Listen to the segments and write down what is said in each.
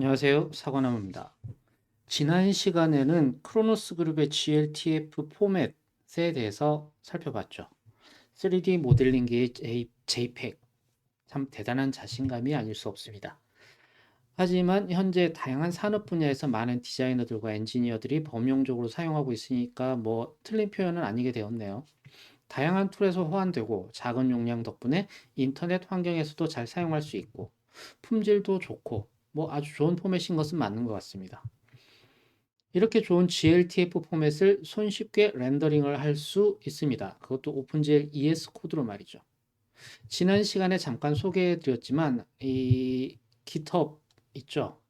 안녕하세요. 사과나무입니다. 지난 시간에는 크로노스 그룹의 GLTF 포맷에 대해서 살펴봤죠. 3D 모델링계의 JPEG. 참 대단한 자신감이 아닐 수 없습니다. 하지만 현재 다양한 산업 분야에서 많은 디자이너들과 엔지니어들이 범용적으로 사용하고 있으니까 뭐 틀린 표현은 아니게 되었네요. 다양한 툴에서 호환되고 작은 용량 덕분에 인터넷 환경에서도 잘 사용할 수 있고 품질도 좋고 뭐 아주 좋은 포맷인 것은 맞는 것 같습니다. 이렇게 좋은 GLTF 포맷을 손쉽게 렌더링을 할 수 있습니다. 그것도 오픈GL ES 코드로 말이죠. 지난 시간에 잠깐 소개해 드렸지만 이 GitHub 있죠.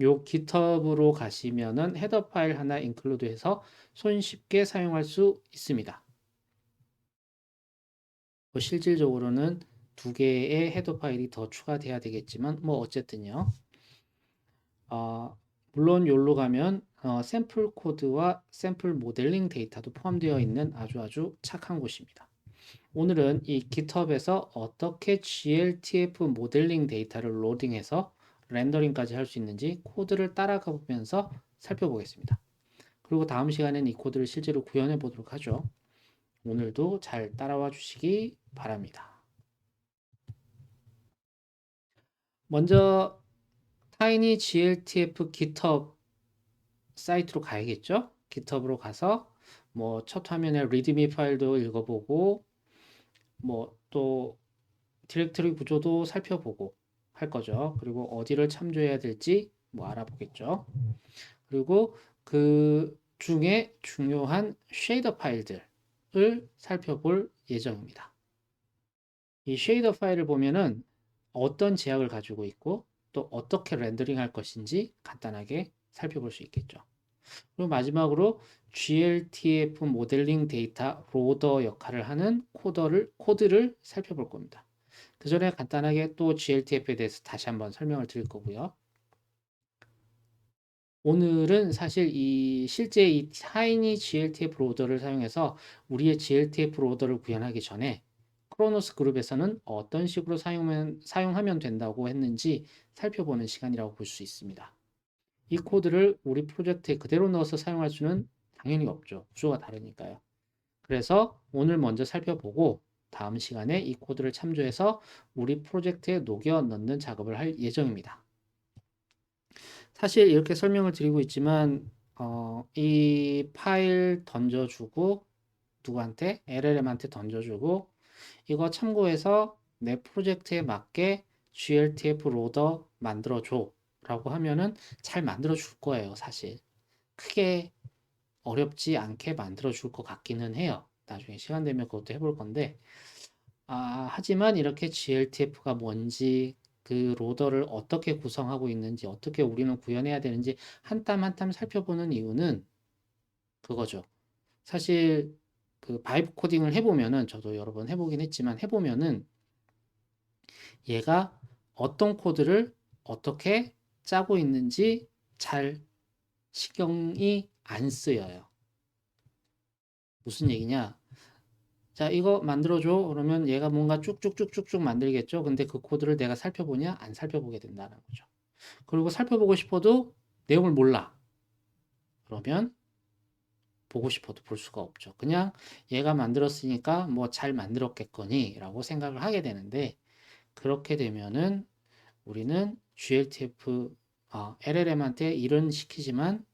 요 GitHub으로 가시면은 헤더 파일 하나 인클루드해서 손쉽게 사용할 수 있습니다. 뭐 실질적으로는 두 개의 헤더 파일이 더 추가돼야 되겠지만 뭐 어쨌든요. 어, 물론 여기로 가면 샘플 코드와 샘플 모델링 데이터도 포함되어 있는 아주 착한 곳입니다. 오늘은 이 GitHub에서 어떻게 GLTF 모델링 데이터를 로딩해서 렌더링까지 할 수 있는지 코드를 따라가 보면서 살펴보겠습니다. 그리고 다음 시간에는 이 코드를 실제로 구현해 보도록 하죠. 오늘도 잘 따라와 주시기 바랍니다. 먼저 tinygltf GitHub 사이트로 가야겠죠? GitHub으로 가서 뭐 첫 화면에 readme 파일도 읽어보고 뭐 또 디렉터리 구조도 살펴보고 할 거죠. 그리고 어디를 참조해야 될지 뭐 알아보겠죠. 그리고 그 중에 중요한 쉐이더 파일들을 살펴볼 예정입니다. 이 쉐이더 파일을 보면은 어떤 제약을 가지고 있고 또 어떻게 렌더링 할 것인지 간단하게 살펴볼 수 있겠죠. 그리고 마지막으로 GLTF 모델링 데이터 로더 역할을 하는 코드를 살펴볼 겁니다. 그 전에 간단하게 또 GLTF에 대해서 다시 한번 설명을 드릴 거고요. 오늘은 사실 실제 이 타이니 GLTF 로더를 사용해서 우리의 GLTF 로더를 구현하기 전에 크로노스 그룹에서는 어떤 식으로 사용하면 된다고 했는지 살펴보는 시간이라고 볼 수 있습니다. 이 코드를 우리 프로젝트에 그대로 넣어서 사용할 수는 당연히 없죠. 구조가 다르니까요. 그래서 오늘 먼저 살펴보고 다음 시간에 이 코드를 참조해서 우리 프로젝트에 녹여 넣는 작업을 할 예정입니다. 사실 이렇게 설명을 드리고 있지만 이 파일 던져주고 누구한테? LLM한테 던져주고 이거 참고해서 내 프로젝트에 맞게 GLTF 로더 만들어줘 라고 하면은 잘 만들어 줄 거예요, 사실. 크게 어렵지 않게 만들어 줄 것 같기는 해요. 나중에 시간 되면 그것도 해볼 건데. 하지만 이렇게 GLTF가 뭔지, 그 로더를 어떻게 구성하고 있는지, 어떻게 우리는 구현해야 되는지 한 땀 한 땀 살펴보는 이유는 그거죠. 사실 그 바이브 코딩을 해보면은, 저도 여러 번 해보긴 했지만, 해보면은 얘가 어떤 코드를 어떻게 짜고 있는지 잘 신경이 안 쓰여요. 무슨 얘기냐? 자, 이거 만들어줘. 그러면 얘가 뭔가 쭉쭉쭉쭉쭉 만들겠죠. 근데 그 코드를 내가 살펴보냐? 안 살펴보게 된다는 거죠. 그리고 살펴보고 싶어도 내용을 몰라. 그러면 보고 싶어도 볼 수가 없죠. 그냥 얘가 만들었으니까 뭐 잘 만들었겠거니 라고 생각을 하게 되는데, 그렇게 되면은 우리는 GLTF, LLM한테 일은 시키지만,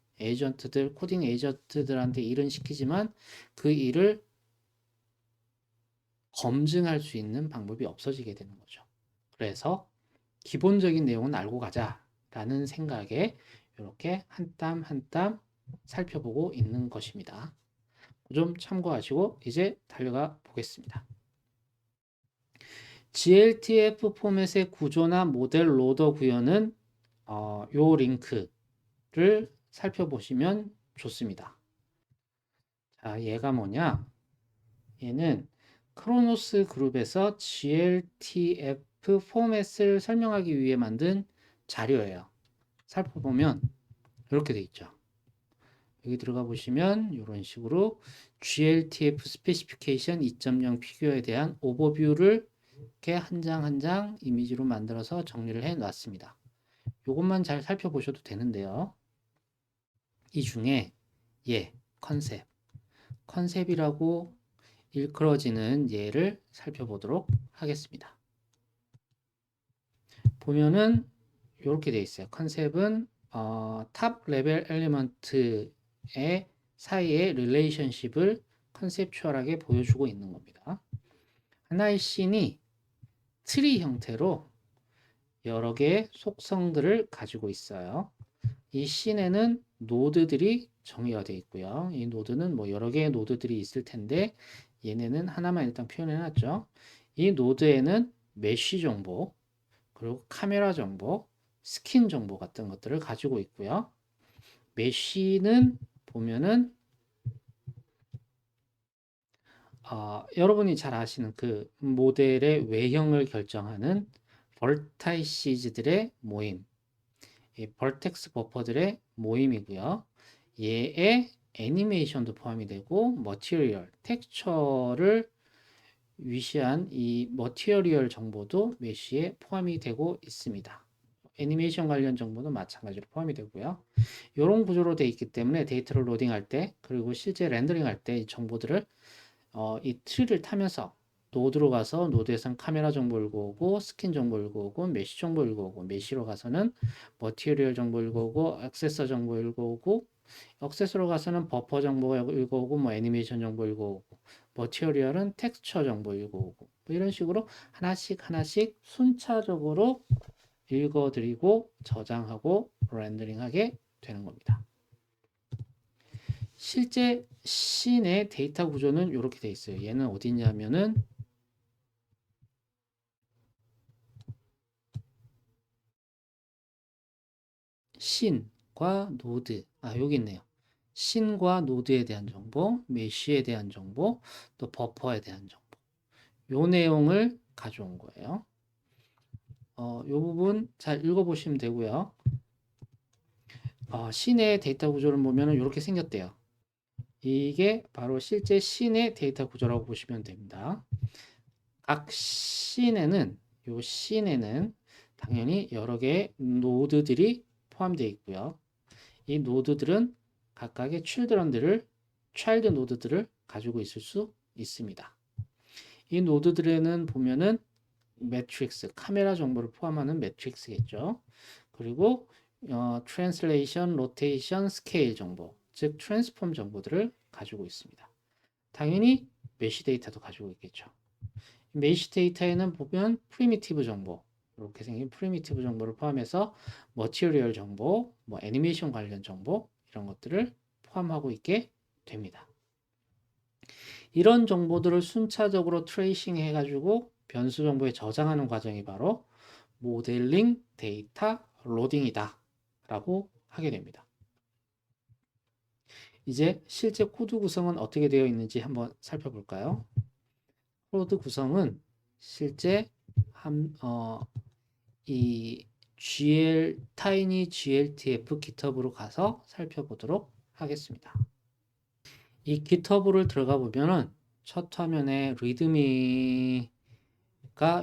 코딩 에이전트들한테 일은 시키지만 그 일을 검증할 수 있는 방법이 없어지게 되는 거죠. 그래서 기본적인 내용은 알고 가자라는 생각에 이렇게 한 땀 한 땀 살펴보고 있는 것입니다. 좀 참고하시고 이제 달려가 보겠습니다. GLTF 포맷의 구조나 모델 로더 구현은 요 링크를 살펴보시면 좋습니다. 자, 얘가 뭐냐? 얘는 크로노스 그룹에서 GLTF 포맷을 설명하기 위해 만든 자료예요. 살펴보면 이렇게 돼 있죠. 여기 들어가 보시면 이런 식으로 GLTF 스페시피케이션 2.0 피규어에 대한 오버뷰를 이렇게 한 장 한 장 이미지로 만들어서 정리를 해 놨습니다. 요것만 잘 살펴보셔도 되는데요. 이 중에 컨셉이라고 일컬어지는 예를 살펴보도록 하겠습니다. 보면은 이렇게 되어 있어요. 컨셉은 탑 레벨 엘리먼트의 사이의 릴레이션십을 컨셉추얼하게 보여주고 있는 겁니다. 하나의 씬이 트리 형태로 여러 개의 속성들을 가지고 있어요. 이 씬에는 노드들이 정의가 되어 있고요. 이 노드는 뭐 여러 개의 노드들이 있을 텐데 얘네는 하나만 일단 표현해 놨죠. 이 노드에는 메쉬 정보, 그리고 카메라 정보, 스킨 정보 같은 것들을 가지고 있고요. 메쉬는 보면은 여러분이 잘 아시는 그 모델의 외형을 결정하는 벌타이시즈들의 모임, 이 벌텍스 버퍼들의 모임이고요. 얘의 애니메이션도 포함이 되고 머티리얼, 텍스처를 위시한 이 머티리얼 정보도 메쉬에 포함이 되고 있습니다. 애니메이션 관련 정보는 마찬가지로 포함이 되고요. 이런 구조로 되어 있기 때문에 데이터를 로딩할 때 그리고 실제 렌더링할 때 이 정보들을 이 트리를 타면서 노드로 가서 노드에선 카메라 정보 읽어오고 스킨 정보 읽어오고 메쉬 정보 읽어오고 메쉬로 가서는 머티리얼 정보 읽어오고 액세서 정보 읽어오고 액세서로 가서는 버퍼 정보 읽어오고 뭐 애니메이션 정보 읽어오고 머티리얼은 텍스처 정보 읽어오고 뭐 이런 식으로 하나씩 순차적으로 읽어드리고 저장하고 렌더링하게 되는 겁니다. 실제 씬의 데이터 구조는 이렇게 돼 있어요. 얘는 어디 있냐면은 씬과 노드, 여기 있네요. 씬과 노드에 대한 정보, 메쉬에 대한 정보, 또 버퍼에 대한 정보. 요 내용을 가져온 거예요. 요 부분 잘 읽어보시면 되고요. 씬의 데이터 구조를 보면은 이렇게 생겼대요. 이게 바로 실제 씬의 데이터 구조라고 보시면 됩니다. 각 씬에는 요 씬에는 당연히 여러 개의 노드들이 포함되어 있고요. 이 노드들은 각각의 차일드 노드들을 가지고 있을 수 있습니다. 이 노드들에는 보면은 매트릭스, 카메라 정보를 포함하는 매트릭스겠죠. 그리고 트랜슬레이션, 로테이션, 스케일 정보, 즉 트랜스폼 정보들을 가지고 있습니다. 당연히 메쉬 데이터도 가지고 있겠죠. 메쉬 데이터에는 보면 프리미티브 정보, 이렇게 생긴 프리미티브 정보를 포함해서 머티리얼 정보, 뭐 애니메이션 관련 정보 이런 것들을 포함하고 있게 됩니다. 이런 정보들을 순차적으로 트레이싱 해가지고 변수 정보에 저장하는 과정이 바로 모델링 데이터 로딩이다 라고 하게 됩니다. 이제 실제 코드 구성은 어떻게 되어 있는지 한번 살펴볼까요? 코드 구성은 실제 이 tiny gltf GitHub으로 가서 살펴보도록 하겠습니다. 이 GitHub를 들어가 보면은 첫 화면에 리드미가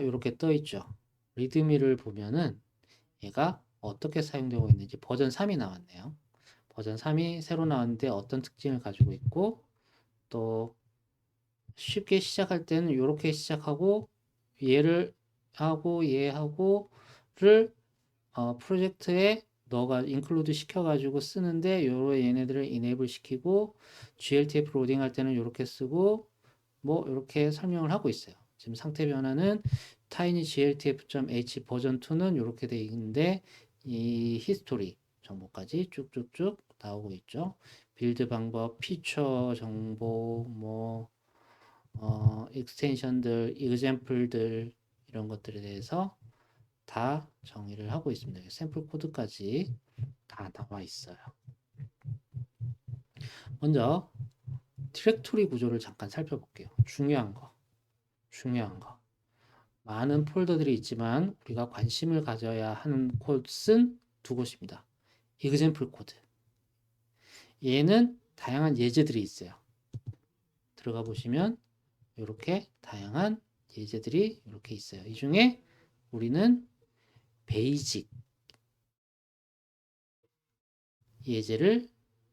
이렇게 떠 있죠. 리드미를 보면은 얘가 어떻게 사용되고 있는지 버전 3이 나왔네요. 버전 3이 새로 나왔는데 어떤 특징을 가지고 있고 또 쉽게 시작할 때는 이렇게 시작하고 얘를 하고 얘하고를 프로젝트에 너가 인클루드 시켜가지고 쓰는데 요로 얘네들을 이네이블 시키고 gltf 로딩 할 때는 이렇게 쓰고 뭐 이렇게 설명을 하고 있어요. 지금 상태 변화는 tinygltf.h 버전 2는 이렇게 돼 있는데 이 히스토리 정보까지 쭉쭉쭉 나오고 있죠. 빌드 방법, 피처 정보, 뭐 익스텐션들, 이그젬플들 이런 것들에 대해서 다 정의를 하고 있습니다. 샘플 코드까지 다 나와 있어요. 먼저 디렉토리 구조를 잠깐 살펴볼게요. 중요한 거. 많은 폴더들이 있지만 우리가 관심을 가져야 하는 곳은 두 곳입니다. 이그젬플 코드. 얘는 다양한 예제들이 있어요. 들어가 보시면 이렇게 다양한 예제들이 이렇게 있어요. 이 중에 우리는 베이직 예제를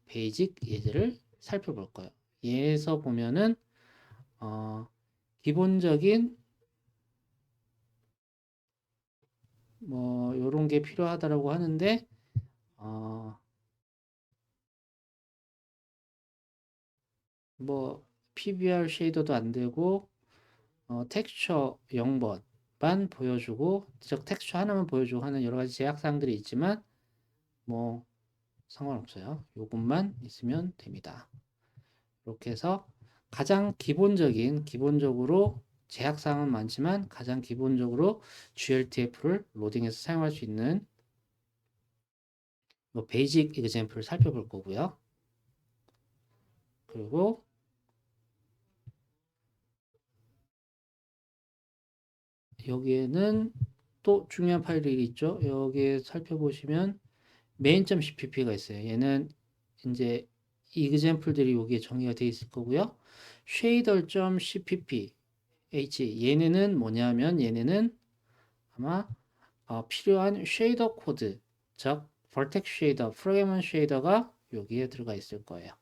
베이직 예제를 살펴볼 거예요. 얘에서 보면은 기본적인 뭐 요런 게 필요하다라고 하는데 어, 뭐 PBR 쉐이더도 안 되고 텍스처 0번만 보여주고 즉 텍스처 하나만 보여주고 하는 여러 가지 제약사항들이 있지만 뭐 상관없어요. 요것만 있으면 됩니다. 이렇게 해서 가장 기본적으로 제약사항은 많지만 가장 기본적으로 GLTF를 로딩해서 사용할 수 있는 뭐 베이직 이그젬플을 살펴볼 거고요. 그리고 여기에는 또 중요한 파일이 있죠. 여기에 살펴보시면 main.cpp가 있어요. 얘는 이제 이그젬플들이 여기에 정의가 되어 있을 거고요. shader.cpp 얘네는 뭐냐면 얘네는 아마 필요한 쉐이더 코드, 즉 vertex shader, fragment shader가 여기에 들어가 있을 거예요.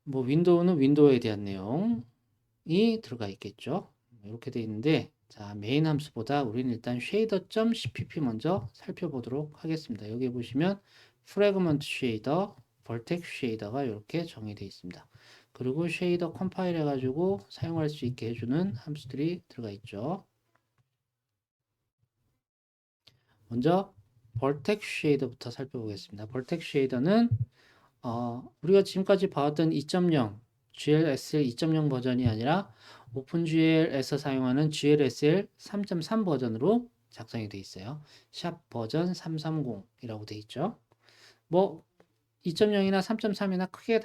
뭐 윈도우는 윈도우에 대한 내용이 들어가 있겠죠. 이렇게 되어 있는데 자 메인 함수보다 우리는 일단 shader.cpp 먼저 살펴보도록 하겠습니다. 여기 보시면 fragment shader, vertex shader가 이렇게 정의되어 있습니다. 그리고 쉐이더 컴파일 해가지고 사용할 수 있게 해주는 함수들이 들어가 있죠. 먼저 vertex shader부터 살펴보겠습니다. vertex shader는 우리가 지금까지 봐왔던 2.0 GLSL 2.0 버전이 아니라 오픈GL에서 사용하는 GLSL 3.3 버전으로 작성이 되어 있어요. 샵 버전 330이라고 되어 있죠. 뭐 2.0이나 3.3이나 크게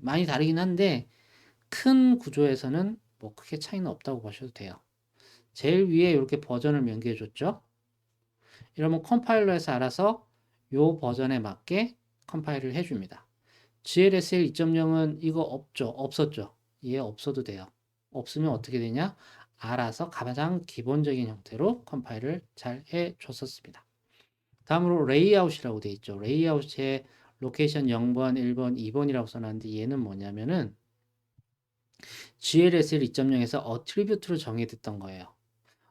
많이 다르긴 한데 큰 구조에서는 뭐 크게 차이는 없다고 보셔도 돼요. 제일 위에 이렇게 버전을 명기해 줬죠. 이러면 컴파일러에서 알아서 요 버전에 맞게 컴파일을 해줍니다. GLSL 2.0은 이거 없었죠. 얘 없어도 돼요. 없으면 어떻게 되냐? 알아서 가장 기본적인 형태로 컴파일을 잘 해줬었습니다. 다음으로 레이아웃이라고 되어 있죠. 레이아웃에 로케이션 0번, 1번, 2번이라고 써놨는데 얘는 뭐냐면은 GLSL 2.0에서 어트리뷰트로 정의됐던 거예요.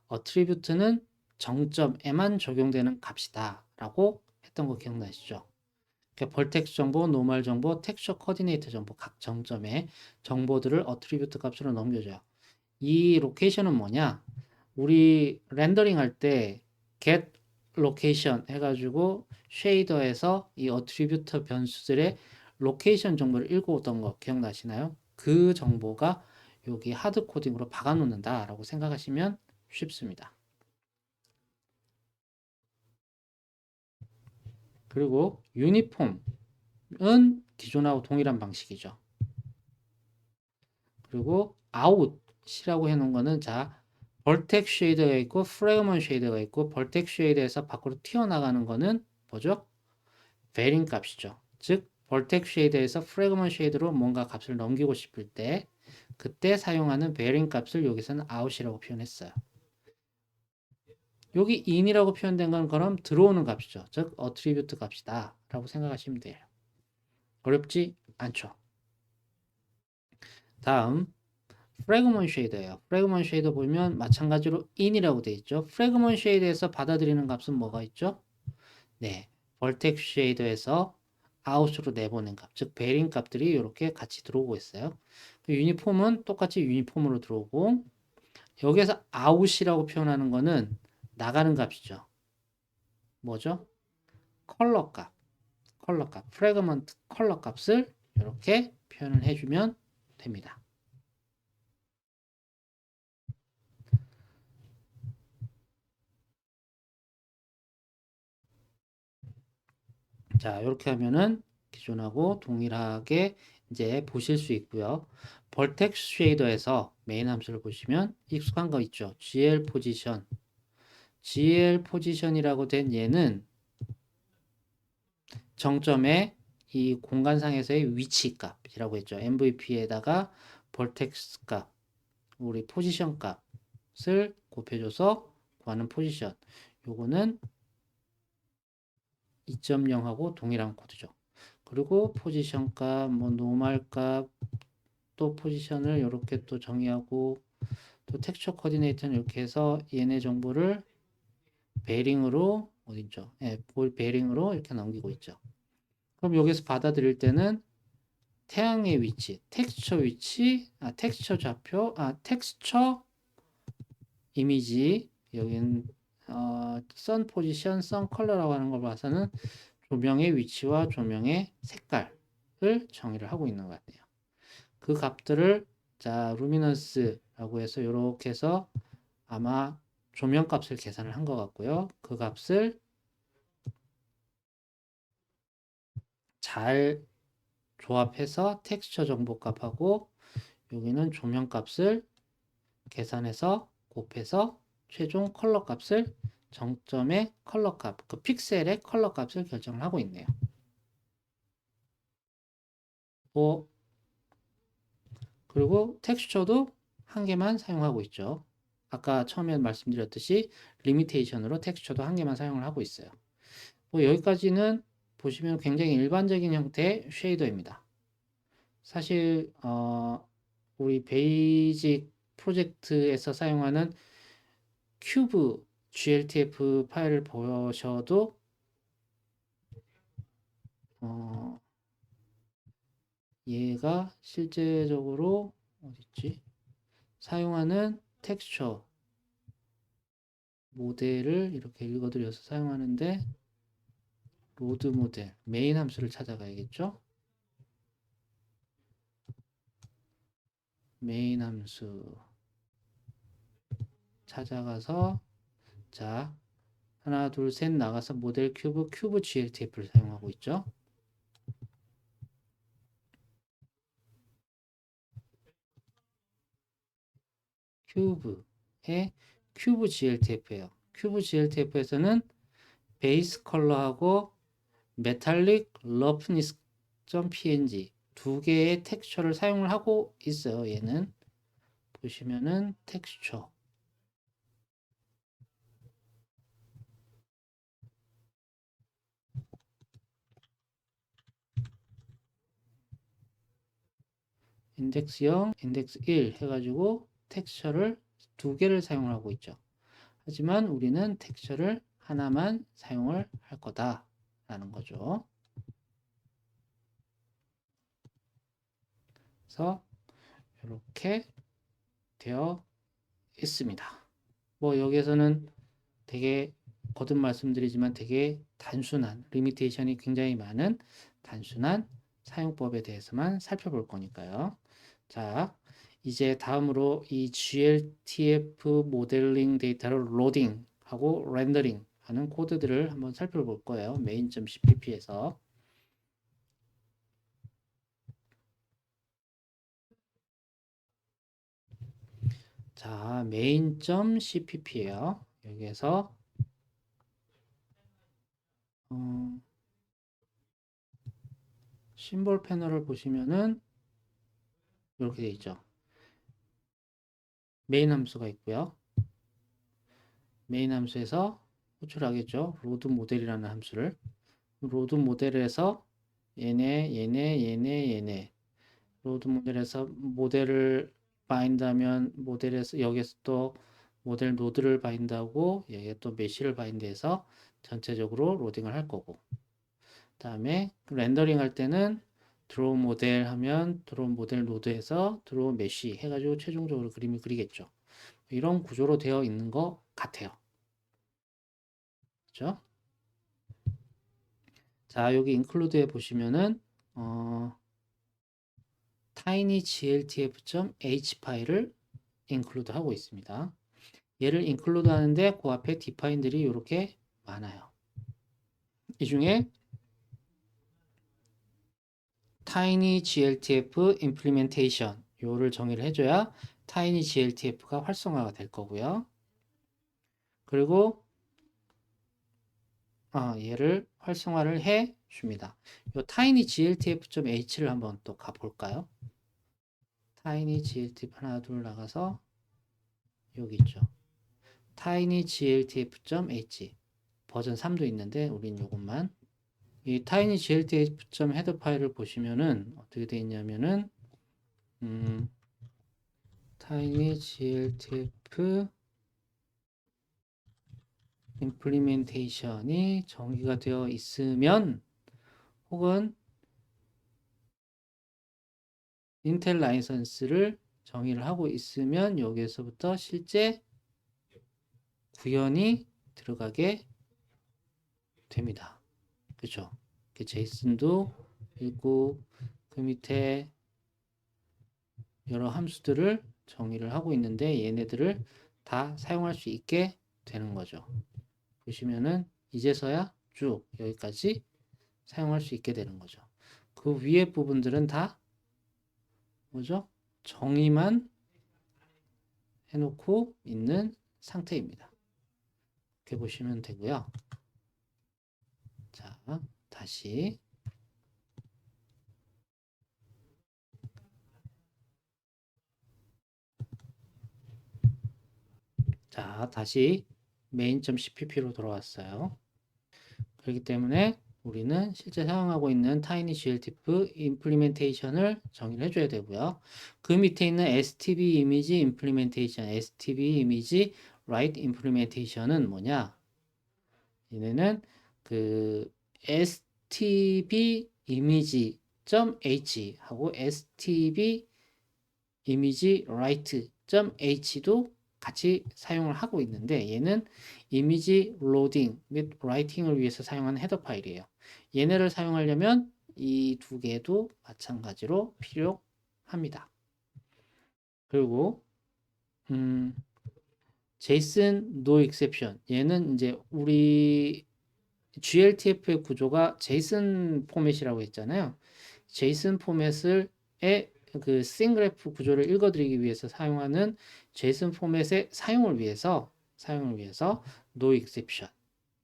어트리뷰트는 정점에만 적용되는 값이다 라고 했던 거 기억나시죠? 그러니까 벌텍스 정보, 노멀 정보, 텍스처 코디네이터 정보 각 정점에 정보들을 어트리뷰트 값으로 넘겨줘요. 이 로케이션은 뭐냐? 우리 렌더링 할 때 get location 해가지고 쉐이더에서 이 어트리뷰트 변수들의 로케이션 정보를 읽어오던 거 기억나시나요? 그 정보가 여기 하드 코딩으로 박아놓는다 라고 생각하시면 쉽습니다. 그리고 유니폼은 기존하고 동일한 방식이죠. 그리고 out이라고 해놓은 거는 자 벌텍 쉐이더가 있고 프래그먼트 쉐이더가 있고 벌텍 쉐이더에서 밖으로 튀어나가는 거는 뭐죠? 베링 값이죠. 즉 벌텍 쉐이더에서 프래그먼트 쉐이더로 뭔가 값을 넘기고 싶을 때 그때 사용하는 베링 값을 여기서는 out이라고 표현했어요. 여기 in이라고 표현된 건 그럼 들어오는 값이죠. 즉 어트리뷰트 값이다 라고 생각하시면 돼요. 어렵지 않죠. 다음 프래그먼트 쉐이더예요. 프래그먼트 쉐이더 보면 마찬가지로 in이라고 되어 있죠. 프래그먼트 쉐이더에서 받아들이는 값은 뭐가 있죠? 네, 벌텍 쉐이더에서 out으로 내보낸 값, 즉 베링 값들이 이렇게 같이 들어오고 있어요. 유니폼은 똑같이 유니폼으로 들어오고 여기에서 out이라고 표현하는 거는 나가는 값이죠. 뭐죠? 컬러 값, 프래그먼트 컬러 값을 이렇게 표현을 해주면 됩니다. 자, 이렇게 하면은 기존하고 동일하게 이제 보실 수 있고요. 벌텍스 쉐이더에서 메인 함수를 보시면 익숙한 거 있죠. GL 포지션. GL 포지션이라고 된 얘는 정점의 이 공간상에서의 위치 값이라고 했죠. MVP에다가 벌텍스 값, 우리 포지션 값을 곱해줘서 구하는 포지션. 요거는 2.0하고 동일한 코드죠. 그리고 포지션 값, 뭐 노멀 값, 또 포지션을 이렇게 또 정의하고 또 텍스처 코디네이터는 이렇게 해서 얘네 정보를 베링으로 어딨죠? 예, 베링으로 이렇게 넘기고 있죠. 그럼 여기서 받아들일 때는 태양의 위치, 텍스처 위치, 텍스처 좌표, 텍스처 이미지, 여기는 선 포지션, 선 컬러라고 하는 걸 봐서는 조명의 위치와 조명의 색깔을 정의를 하고 있는 것 같아요. 그 값들을 자 루미넌스라고 해서 이렇게 해서 아마 조명 값을 계산을 한 것 같고요. 그 값을 잘 조합해서 텍스처 정보 값하고 여기는 조명 값을 계산해서 곱해서 최종 컬러 값을 정점의 컬러 값, 그 픽셀의 컬러 값을 결정을 하고 있네요. 뭐 그리고 텍스처도 한 개만 사용하고 있죠. 아까 처음에 말씀드렸듯이 리미테이션으로 텍스처도 한 개만 사용을 하고 있어요. 뭐 여기까지는 보시면 굉장히 일반적인 형태의 쉐이더입니다. 사실 우리 베이직 프로젝트에서 사용하는 큐브 GLTF 파일을 보셔도 어, 얘가 실제적으로 어딨지? 사용하는 텍스처 모델을 이렇게 읽어드려서 사용하는데 로드 모델 메인 함수를 찾아가야겠죠? 메인 함수 찾아가서 자 하나 둘 셋 나가서 모델 큐브 GLTF를 사용하고 있죠. 큐브의 큐브 GLTF예요. 큐브 GLTF에서는 베이스 컬러하고 메탈릭 러프니스 .png 두 개의 텍스처를 사용을 하고 있어요. 얘는 보시면은 텍스처 인덱스 0, 인덱스 1 해가지고 텍스처를 두 개를 사용을 하고 있죠. 하지만 우리는 텍스처를 하나만 사용을 할 거다 라는 거죠. 그래서 이렇게 되어 있습니다. 뭐 여기에서는 되게 거듭 말씀드리지만 되게 단순한 리미테이션이 굉장히 많은 단순한 사용법에 대해서만 살펴볼 거니까요. 자, 이제 다음으로 이 GLTF 모델링 데이터를 로딩하고 렌더링 하는 코드들을 한번 살펴볼 거예요. main.cpp에서. 자, main.cpp예요. 여기에서 심볼 패널을 보시면은 이렇게 되어 있죠. 메인 함수가 있고요. 메인 함수에서 호출하겠죠. 로드 모델이라는 함수를. 로드 모델에서 얘네 로드 모델에서 모델을 바인드하면 모델에서 여기서 또 모델 노드를 바인드하고 여기에 또 메쉬를 바인드해서 전체적으로 로딩을 할 거고 다음에 렌더링 할 때는 드로우 모델 하면 드로우 모델 노드에서 드로우 메쉬 해가지고 최종적으로 그림을 그리겠죠. 이런 구조로 되어 있는 것 같아요. 그렇죠? 자, 여기 include에 보시면은 tinygltf.h 파일을 include 하고 있습니다. 얘를 include 하는데 그 앞에 define들이 이렇게 많아요. 이 중에 tinygltf implementation 요를 정의를 해줘야 tinygltf가 활성화가 될 거고요. 그리고 얘를 활성화를 해 줍니다. 요 tinygltf.h를 한번 또 가볼까요? tinygltf 하나 둘 나가서 여기 있죠. tinygltf.h 버전 3도 있는데 우린 요것만 이 tinygltf.header 파일을 보시면은 어떻게 되어 있냐면은 tinygltf 임플리멘테이션이 정의가 되어 있으면 혹은 인텔 라이선스를 정의를 하고 있으면 여기에서부터 실제 구현이 들어가게 됩니다. 그죠? 제이슨도 있고 그 밑에 여러 함수들을 정의를 하고 있는데 얘네들을 다 사용할 수 있게 되는 거죠. 보시면은 이제서야 쭉 여기까지 사용할 수 있게 되는 거죠. 그 위에 부분들은 다 뭐죠? 정의만 해놓고 있는 상태입니다. 이렇게 보시면 되고요. 자, 다시 다시 main.cpp로 돌아왔어요. 그렇기 때문에 우리는 실제 사용하고 있는 tinygltf 임플리멘테이션을 정의를 해줘야 되고요. 그 밑에 있는 stb 이미지 임플리멘테이션, stb 이미지 write 임플리멘테이션은 뭐냐? 얘네는 그 stb 이미지.h 하고 stb 이미지 write.h도 같이 사용을 하고 있는데 얘는 이미지 로딩 및 라이팅을 위해서 사용하는 헤더 파일이에요. 얘네를 사용하려면 이 두 개도 마찬가지로 필요합니다. 그리고 JSON no exception 얘는 이제 우리 GLTF의 구조가 JSON 포맷이라고 했잖아요. JSON 포맷을 그 스팅그래프 구조를 읽어드리기 위해서 사용하는 JSON 포맷의 사용을 위해서 no exception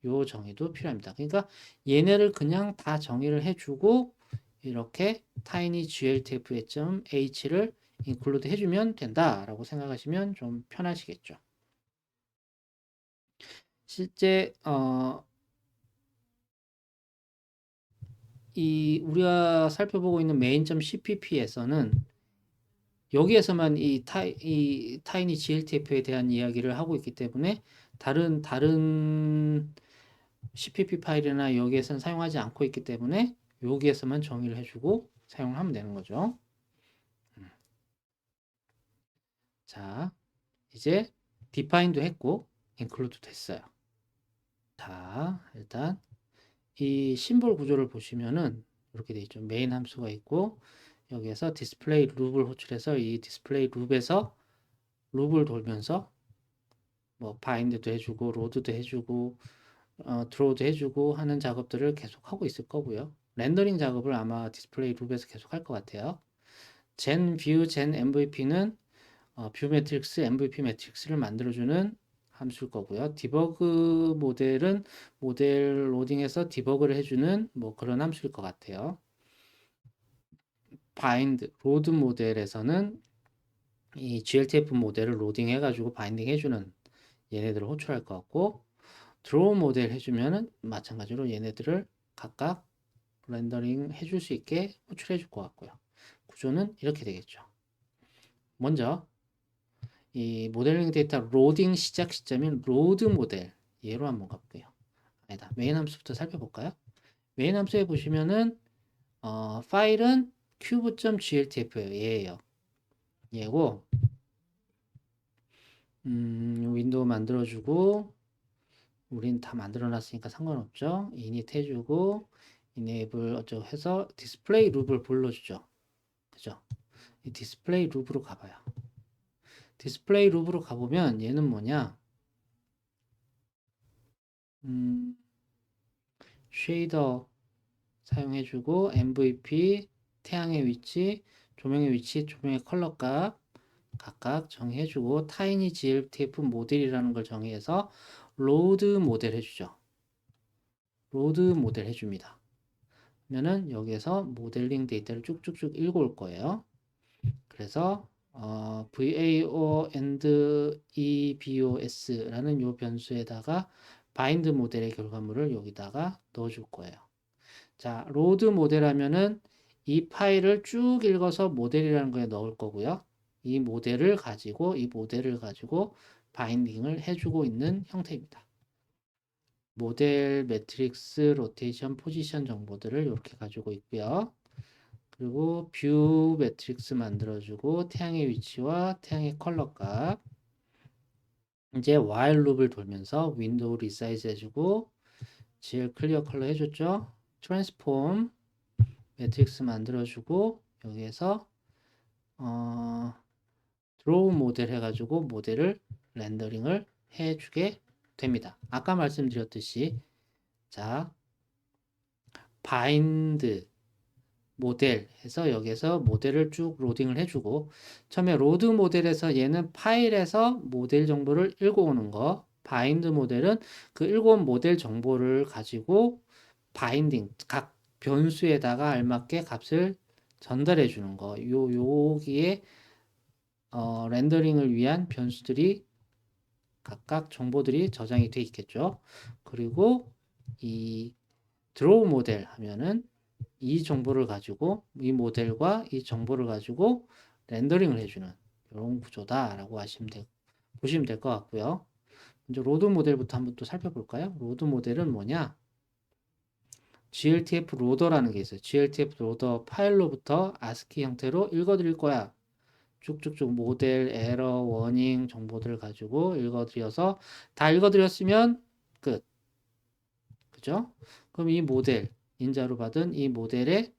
요 정의도 필요합니다. 그러니까 얘네를 그냥 다 정의를 해주고 이렇게 tinygltf.h를 include 해주면 된다라고 생각하시면 좀 편하시겠죠. 실제 이 우리가 살펴보고 있는 main.cpp에서는 여기에서만 이 타이니 GLTF에 대한 이야기를 하고 있기 때문에 다른 CPP 파일이나 여기에서는 사용하지 않고 있기 때문에 여기에서만 정의를 해주고 사용을 하면 되는 거죠. 자, 이제 define도 했고 include도 됐어요. 자, 일단 이 심볼 구조를 보시면은 이렇게 돼 있죠. 메인 함수가 있고 여기에서 디스플레이 룹을 호출해서 이 디스플레이 룹에서 룹을 돌면서 뭐 바인드도 해주고 로드도 해주고 드로우도 해주고 하는 작업들을 계속 하고 있을 거고요. 렌더링 작업을 아마 디스플레이 룹에서 계속 할 것 같아요. 젠 뷰, 젠 MVP는 뷰 매트릭스, MVP 매트릭스를 만들어주는 함수일 거고요. 디버그 모델은 모델 로딩해서 디버그를 해주는 뭐 그런 함수일 것 같아요. 바인드, 로드 모델에서는 이 GLTF 모델을 로딩 해가지고 바인딩 해주는 얘네들을 호출할 것 같고, 드로우 모델 해주면은 마찬가지로 얘네들을 각각 렌더링 해줄 수 있게 호출해 줄 것 같고요. 구조는 이렇게 되겠죠. 먼저 이 모델링 데이터 로딩 시작 시점인 로드 모델 얘로 한번 가볼게요. 아니다. 메인 함수부터 살펴볼까요? 메인 함수에 보시면은 파일은 cube.gltf예요. 얘예요. 얘고 윈도우 만들어주고 우린 다 만들어놨으니까 상관없죠. init 해주고 enable 어쩌고 해서 디스플레이 룹을 불러주죠. 그죠? 이 디스플레이 룹으로 가봐요. 디스플레이 룹으로 가보면 얘는 뭐냐? 쉐이더 사용해주고 MVP, 태양의 위치, 조명의 위치, 조명의 컬러 값 각각 정의해주고 타이니 GLTF 모델이라는 걸 정의해서 로드 모델 해주죠. 로드 모델 해줍니다. 그러면은 여기에서 모델링 데이터를 쭉쭉쭉 읽어올 거예요. 그래서 VAO and EBOS라는 요 변수에다가 바인드 모델의 결과물을 여기다가 넣어줄 거예요. 자, 로드 모델 하면은 이 파일을 쭉 읽어서 모델이라는 거에 넣을 거고요. 이 모델을 가지고 바인딩을 해주고 있는 형태입니다. 모델 매트릭스 로테이션 포지션 정보들을 이렇게 가지고 있고요. 그리고 뷰 매트릭스 만들어주고 태양의 위치와 태양의 컬러 값. 이제 while 룹을 돌면서 윈도우 리사이즈 해주고 GL 클리어 컬러 해줬죠. 트랜스폼 매트릭스 만들어주고 여기에서 드로우 모델 해가지고 모델을 렌더링을 해주게 됩니다. 아까 말씀드렸듯이 자 바인드 모델 해서 여기에서 모델을 쭉 로딩을 해주고 처음에 로드 모델에서 얘는 파일에서 모델 정보를 읽어오는 거 바인드 모델은 그 읽어온 모델 정보를 가지고 바인딩 각 변수에다가 알맞게 값을 전달해 주는 거 여기에 렌더링을 위한 변수들이 각각 정보들이 저장이 돼 있겠죠. 그리고 이 드로우 모델 하면은 이 정보를 가지고 이 모델과 이 정보를 가지고 렌더링을 해주는 이런 구조다라고 보시면 될 것 같고요. 먼저 로드 모델부터 한번 또 살펴볼까요? 로드 모델은 뭐냐? GLTF 로더라는 게 있어요. GLTF 로더 파일로부터 ASCII 형태로 읽어드릴 거야. 쭉쭉쭉 모델, 에러, 워닝 정보들을 가지고 읽어드려서 다 읽어드렸으면 끝. 그죠? 그럼 이 모델, 인자로 받은 이 모델의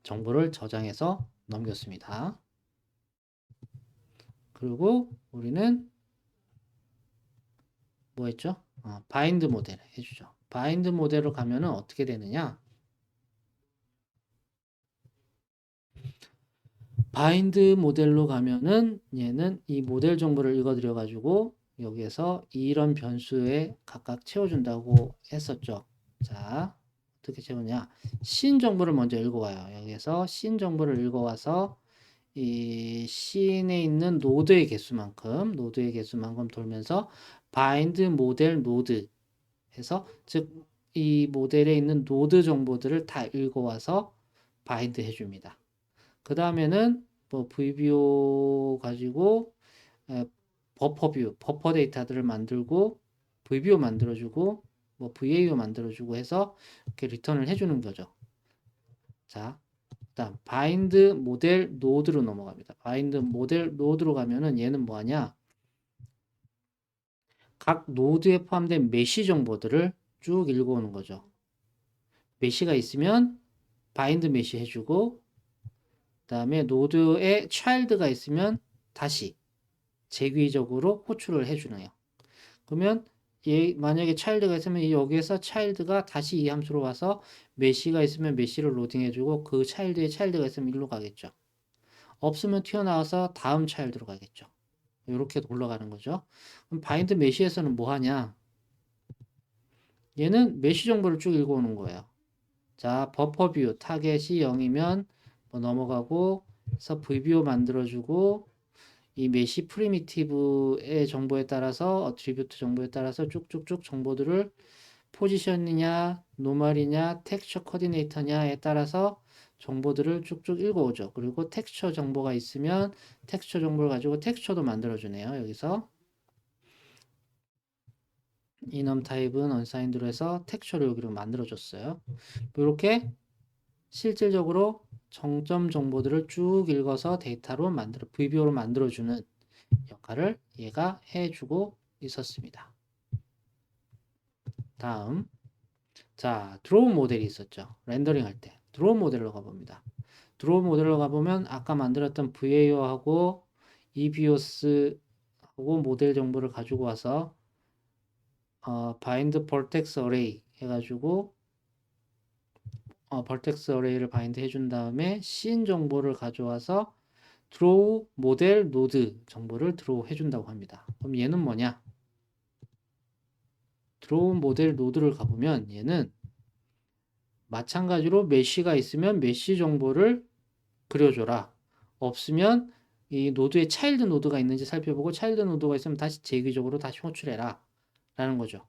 정보를 저장해서 넘겼습니다. 그리고 우리는 뭐 했죠? 바인드 모델 해주죠. 바인드 모델로 가면은 어떻게 되느냐? 바인드 모델로 가면은 얘는 이 모델 정보를 읽어드려 가지고 여기에서 이런 변수에 각각 채워준다고 했었죠. 자, 어떻게 채우냐? 씬 정보를 먼저 읽어와요. 여기에서 씬 정보를 읽어와서 이 씬에 있는 노드의 개수만큼 돌면서 바인드 모델 노드 해서 즉 이 모델에 있는 노드 정보들을 다 읽어와서 바인드 해줍니다. 그 다음에는 뭐 VBO 가지고 버퍼 데이터들을 만들고 VBO 만들어주고 뭐 VAO 만들어주고 해서 이렇게 리턴을 해주는 거죠. 자, 일단 바인드 모델 노드로 넘어갑니다. 바인드 모델 노드로 가면은 얘는 뭐하냐? 각 노드에 포함된 메시 정보들을 쭉 읽어오는 거죠. 메시가 있으면 바인드 메시 해주고 그 다음에 노드에 차일드가 있으면 다시 재귀적으로 호출을 해주네요. 그러면 만약에 차일드가 있으면 여기에서 차일드가 다시 이 함수로 와서 메시가 있으면 메시를 로딩해주고 그 차일드에 차일드가 있으면 일로 가겠죠. 없으면 튀어나와서 다음 차일드로 가겠죠. 이렇게 올라가는 거죠. 그럼 바인드 메시에서는 뭐 하냐? 얘는 메시 정보를 쭉 읽어오는 거예요. 자, 버퍼 뷰 타겟이 0이면 뭐 넘어가고 그래서 VBO 만들어주고 이 메시 프리미티브의 정보에 따라서 어트리뷰트 정보에 따라서 쭉쭉쭉 정보들을 포지션이냐 노멀이냐 텍스처 코디네이터냐에 따라서 정보들을 쭉쭉 읽어오죠. 그리고 텍스처 정보가 있으면 텍스처 정보를 가지고 텍스처도 만들어주네요. 여기서 이넘 타입은 언사인드로 해서 텍스처를 여기로 만들어줬어요. 이렇게 실질적으로 정점 정보들을 쭉 읽어서 데이터로 VBO로 만들어주는 역할을 얘가 해주고 있었습니다. 다음, 자, 드로우 모델이 있었죠. 렌더링 할 때. 드로우 모델로 가봅니다. 드로우 모델로 가보면 아까 만들었던 VAO하고 EBOS하고 모델 정보를 가지고 와서 바인드 벌텍스 어레이 해가지고 벌텍스 어레이를 바인드 해준 다음에 씬 정보를 가져와서 드로우 모델 노드 정보를 드로우 해준다고 합니다. 그럼 얘는 뭐냐? 드로우 모델 노드를 가보면 얘는 마찬가지로 메시가 있으면 메시 정보를 그려줘라. 없으면 이 노드에 차일드 노드가 있는지 살펴보고 차일드 노드가 있으면 다시 재기적으로 다시 호출해라. 라는 거죠.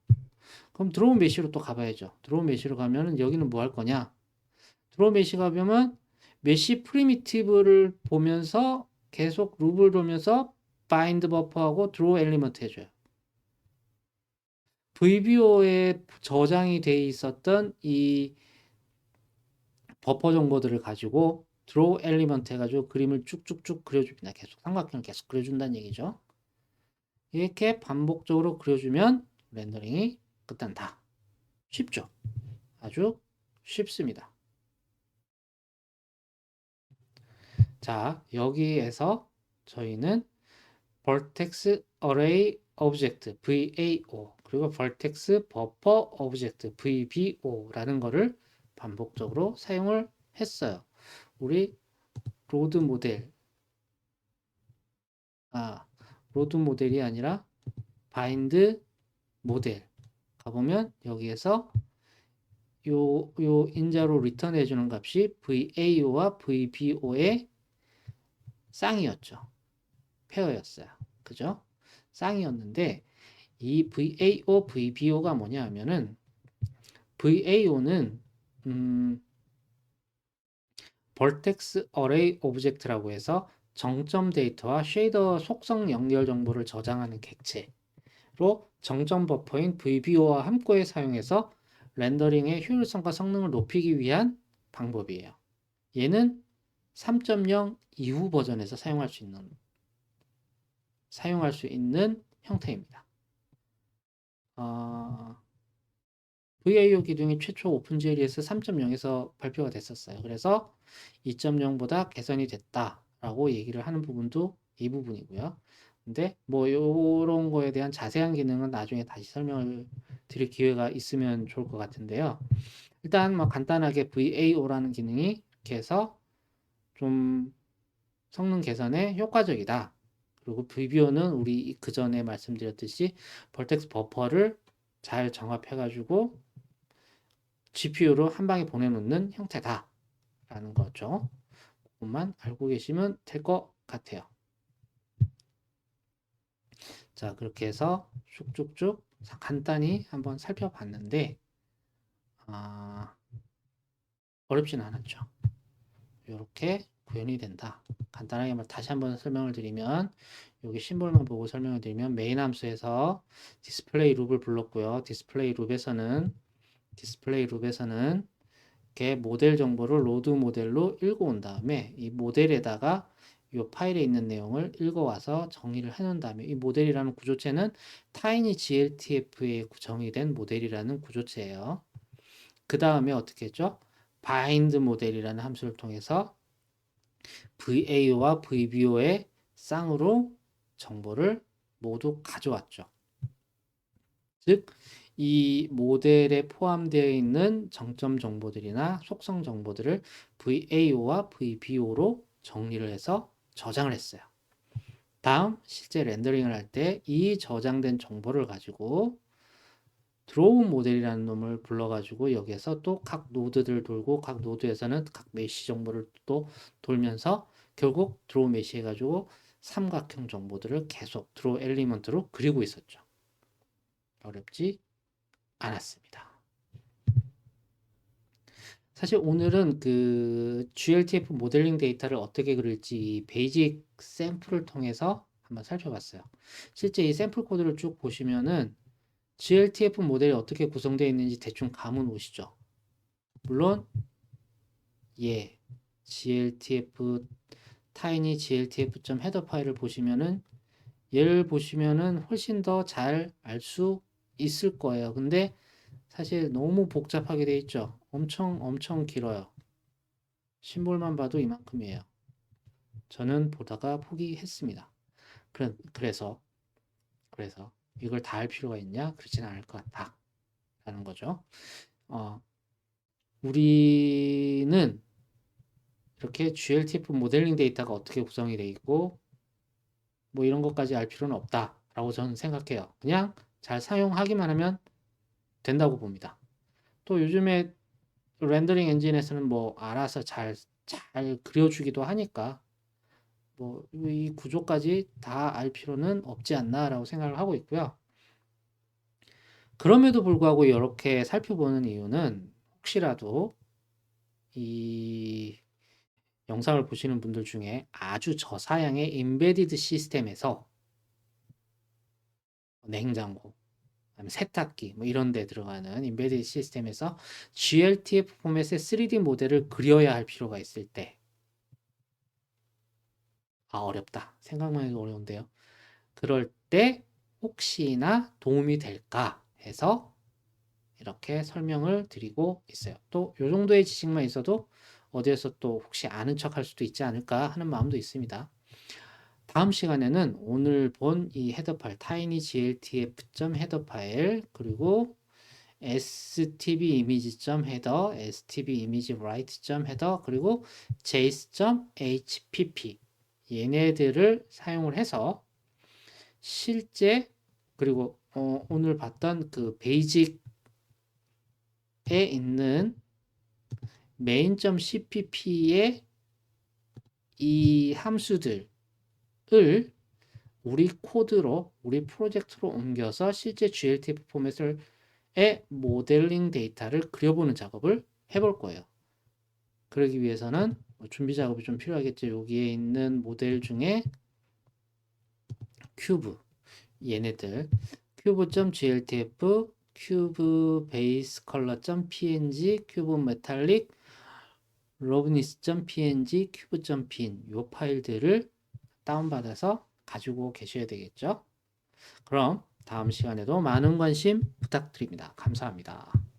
그럼 드로우 메시로 또 가봐야죠. 드로우 메시로 가면은 여기는 뭐 할 거냐? 드로우 메시 가보면 메시 프리미티브를 보면서 계속 룹을 돌면서 바인드 버퍼하고 드로우 엘리먼트 해줘요. VBO에 저장이 돼 있었던 이 버퍼 정보들을 가지고 드로우 엘리먼트 해가지고 그림을 쭉쭉쭉 그려줍니다. 계속 삼각형을 계속 그려준다는 얘기죠. 이렇게 반복적으로 그려주면 렌더링이 끝난다. 쉽죠? 아주 쉽습니다. 자, 여기에서 저희는 Vertex Array Object VAO 그리고 Vertex Buffer Object VBO라는 거를 반복적으로 사용을 했어요. 우리 로드 모델, 로드 모델이 아니라 바인드 모델 가보면 여기에서 요 인자로 리턴 해주는 값이 VAO와 VBO의 쌍이었죠. 페어였어요. 그죠? 쌍이었는데 이 VAO, VBO가 뭐냐 하면은 VAO는 Vertex Array Object라고 해서 정점 데이터와 쉐이더 속성 연결 정보를 저장하는 객체로 정점 버퍼인 VBO와 함께 사용해서 렌더링의 효율성과 성능을 높이기 위한 방법이에요. 얘는 3.0 이후 버전에서 사용할 수 있는 형태입니다. VAO 기둥이 최초 오픈GL에서 3.0에서 발표가 됐었어요. 그래서 2.0보다 개선이 됐다라고 얘기를 하는 부분도 이 부분이고요. 근데 뭐 이런 거에 대한 자세한 기능은 나중에 다시 설명을 드릴 기회가 있으면 좋을 것 같은데요. 일단 뭐 간단하게 VAO라는 기능이 이렇게 해서 좀 성능 개선에 효과적이다. 그리고 VBO는 우리 그 전에 말씀드렸듯이 벌텍스 버퍼를 잘 정합해가지고 GPU로 한 방에 보내놓는 형태다. 라는 거죠. 그것만 알고 계시면 될 것 같아요. 자, 그렇게 해서 쭉쭉쭉 간단히 한번 살펴봤는데, 어렵진 않았죠. 이렇게 구현이 된다. 간단하게 다시 한번 설명을 드리면, 여기 심볼만 보고 설명을 드리면, 메인 함수에서 디스플레이 룹을 불렀고요. 디스플레이 룹에서는 이렇게 모델 정보를 로드 모델로 읽어온 다음에 이 모델에다가 이 파일에 있는 내용을 읽어와서 정의를 해놓은 다음에 이 모델이라는 구조체는 tinygltf에 정의된 모델이라는 구조체예요. 그 다음에 어떻게 했죠? bind 모델이라는 함수를 통해서 VAO와 VBO의 쌍으로 정보를 모두 가져왔죠. 즉, 이 모델에 포함되어 있는 정점 정보들이나 속성 정보들을 VAO와 VBO로 정리를 해서 저장을 했어요. 다음, 실제 렌더링을 할 때 이 저장된 정보를 가지고 드로우 모델이라는 놈을 불러가지고 여기에서 또 각 노드들 돌고 각 노드에서는 각 메시 정보를 또 돌면서 결국 드로우 메시 해가지고 삼각형 정보들을 계속 드로우 엘리먼트로 그리고 있었죠. 어렵지 않았습니다. 사실 오늘은 그 GLTF 모델링 데이터를 어떻게 그릴지 베이직 샘플을 통해서 한번 살펴봤어요. 실제 이 샘플 코드를 쭉 보시면은 GLTF 모델이 어떻게 구성되어 있는지 대충 감은 오시죠. 물론 예, GLTF tiny gltf.header 파일을 보시면은 얘를 보시면은 훨씬 더 잘 알 수 있을 거예요. 근데 사실 너무 복잡하게 돼 있죠. 엄청 길어요. 심볼만 봐도 이만큼이에요. 저는 보다가 포기했습니다. 그래서 이걸 다 할 필요가 있냐? 그렇지는 않을 것 같다. 라는 거죠. 우리는 이렇게 GLTF 모델링 데이터가 어떻게 구성이 되어 있고 뭐 이런 것까지 알 필요는 없다라고 저는 생각해요. 그냥 잘 사용하기만 하면 된다고 봅니다. 또 요즘에 렌더링 엔진에서는 뭐 알아서 잘 그려주기도 하니까 뭐 이 구조까지 다 알 필요는 없지 않나라고 생각을 하고 있고요. 그럼에도 불구하고 이렇게 살펴보는 이유는 혹시라도 이 영상을 보시는 분들 중에 아주 저사양의 임베디드 시스템에서 냉장고, 그다음에 세탁기 뭐 이런 데 들어가는 임베디드 시스템에서 GLTF 포맷의 3D 모델을 그려야 할 필요가 있을 때, 아, 어렵다. 생각만 해도 어려운데요. 그럴 때 혹시나 도움이 될까 해서 이렇게 설명을 드리고 있어요. 또 요 정도의 지식만 있어도 어디에서 또 혹시 아는 척 할 수도 있지 않을까 하는 마음도 있습니다. 다음 시간에는 오늘 본 이 헤더 파일 tinygltf.헤더 파일 그리고 stb image.header, stb image write.header 그리고 js.hpp 얘네들을 사용을 해서 실제 그리고 오늘 봤던 그 베이직에 있는 main.cpp의 이 함수들을 우리 코드로 우리 프로젝트로 옮겨서 실제 GLTF 포맷을 의 모델링 데이터를 그려보는 작업을 해볼 거예요. 그러기 위해서는 준비 작업이 좀 필요하겠죠. 여기에 있는 모델 중에 큐브 얘네들 cube.gltf 큐브 베이스 컬러.png 큐브 메탈릭 로브니스.png 큐브.pin 요 파일들을 다운받아서 가지고 계셔야 되겠죠. 그럼 다음 시간에도 많은 관심 부탁드립니다. 감사합니다.